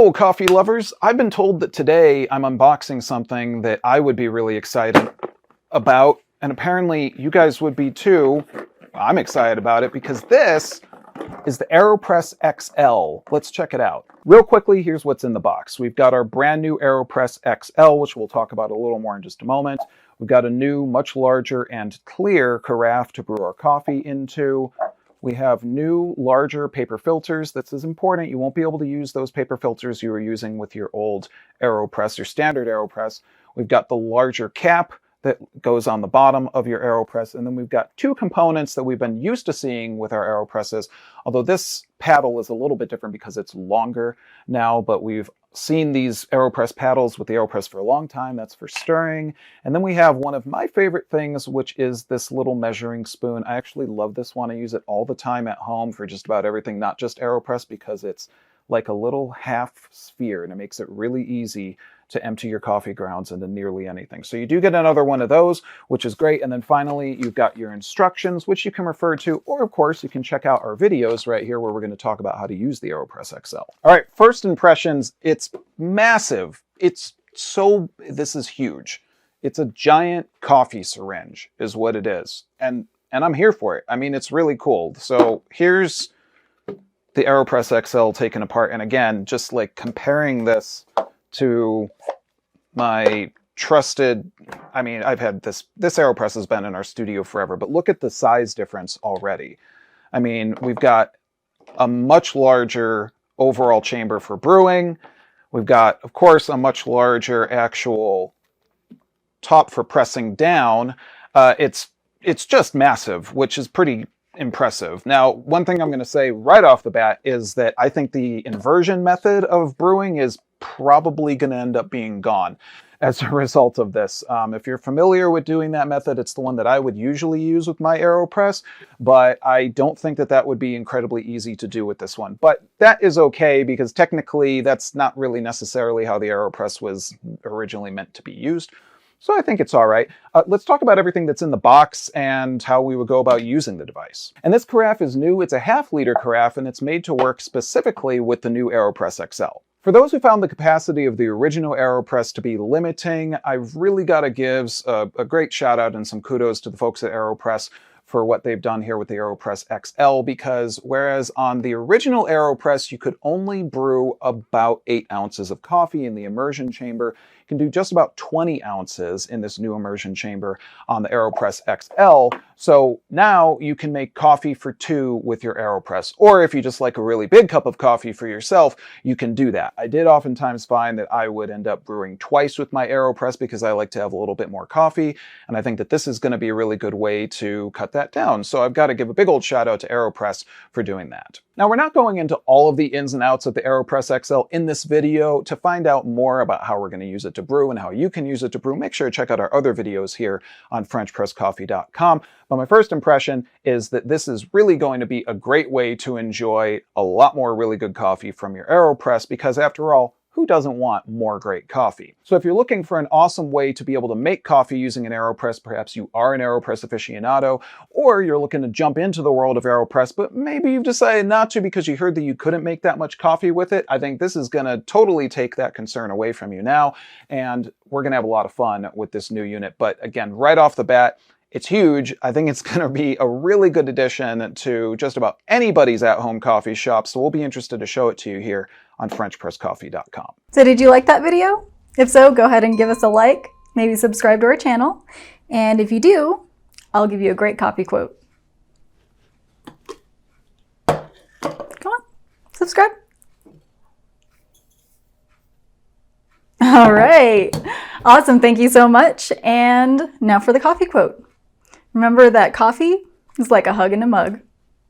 Hello, coffee lovers. I've been told that today I'm unboxing something that I would be really excited about, and apparently you guys would be too. I'm excited about it because this is the AeroPress XL. Let's check it out. Real quickly, here's what's in the box. We've got our brand new AeroPress XL, which we'll talk about a little more in just a moment. We've got a new, much larger and clear carafe to brew our coffee into. We have new, larger paper filters. This is important. You won't be able to use those paper filters you were using with your old AeroPress, your standard AeroPress. We've got the larger cap that goes on the bottom of your AeroPress. And then we've got two components that we've been used to seeing with our AeroPresses, although this paddle is a little bit different because it's longer now, but we've seen these AeroPress paddles with the AeroPress for a long time. That's for stirring. And then we have one of my favorite things, which is this little measuring spoon. I actually love this one. I use it all the time at home for just about everything, not just AeroPress, because it's like a little half sphere and it makes it really easy to empty your coffee grounds into nearly anything. So you do get another one of those, which is great. And then finally, you've got your instructions, which you can refer to, or of course, you can check out our videos right here where we're going to talk about how to use the AeroPress XL. All right, first impressions, it's massive. This is huge. It's a giant coffee syringe is what it is. And I'm here for it. I mean, it's really cool. So here's the AeroPress XL taken apart. And again, just like comparing this to my trusted, I mean, I've had this AeroPress has been in our studio forever, but look at the size difference already. I mean, we've got a much larger overall chamber for brewing. We've got, of course, a much larger actual top for pressing down. It's just massive, which is pretty impressive. Now, one thing I'm going to say right off the bat is that I think the inversion method of brewing is probably going to end up being gone as a result of this. If you're familiar with doing that method, it's the one that I would usually use with my AeroPress, but I don't think that that would be incredibly easy to do with this one. But that is okay because technically that's not really necessarily how the AeroPress was originally meant to be used. So I think it's all right. Let's talk about everything that's in the box and how we would go about using the device. And this carafe is new. It's a half-liter carafe, and it's made to work specifically with the new AeroPress XL. For those who found the capacity of the original AeroPress to be limiting, I've really got to give a great shout out and some kudos to the folks at AeroPress for what they've done here with the AeroPress XL, because whereas on the original AeroPress you could only brew about 8 ounces of coffee in the immersion chamber, you can do just about 20 ounces in this new immersion chamber on the AeroPress XL. So now you can make coffee for 2 with your AeroPress, or if you just like a really big cup of coffee for yourself, you can do that. I did oftentimes find that I would end up brewing twice with my AeroPress because I like to have a little bit more coffee, and I think that this is going to be a really good way to cut that down. So I've got to give a big old shout out to AeroPress for doing that. Now, we're not going into all of the ins and outs of the AeroPress XL in this video. To find out more about how we're going to use it to brew and how you can use it to brew, make sure to check out our other videos here on FrenchPressCoffee.com. But my first impression is that this is really going to be a great way to enjoy a lot more really good coffee from your AeroPress, because after all, who doesn't want more great coffee? So if you're looking for an awesome way to be able to make coffee using an AeroPress, perhaps you are an AeroPress aficionado, or you're looking to jump into the world of AeroPress, but maybe you've decided not to because you heard that you couldn't make that much coffee with it, I think this is going to totally take that concern away from you now, and we're going to have a lot of fun with this new unit. But again, right off the bat, it's huge. I think it's going to be a really good addition to just about anybody's at-home coffee shop, so we'll be interested to show it to you here on FrenchPressCoffee.com. So did you like that video? If so, go ahead and give us a like, maybe subscribe to our channel, and if you do, I'll give you a great coffee quote. Come on, subscribe. All right, awesome, thank you so much. And now for the coffee quote. Remember that coffee is like a hug in a mug.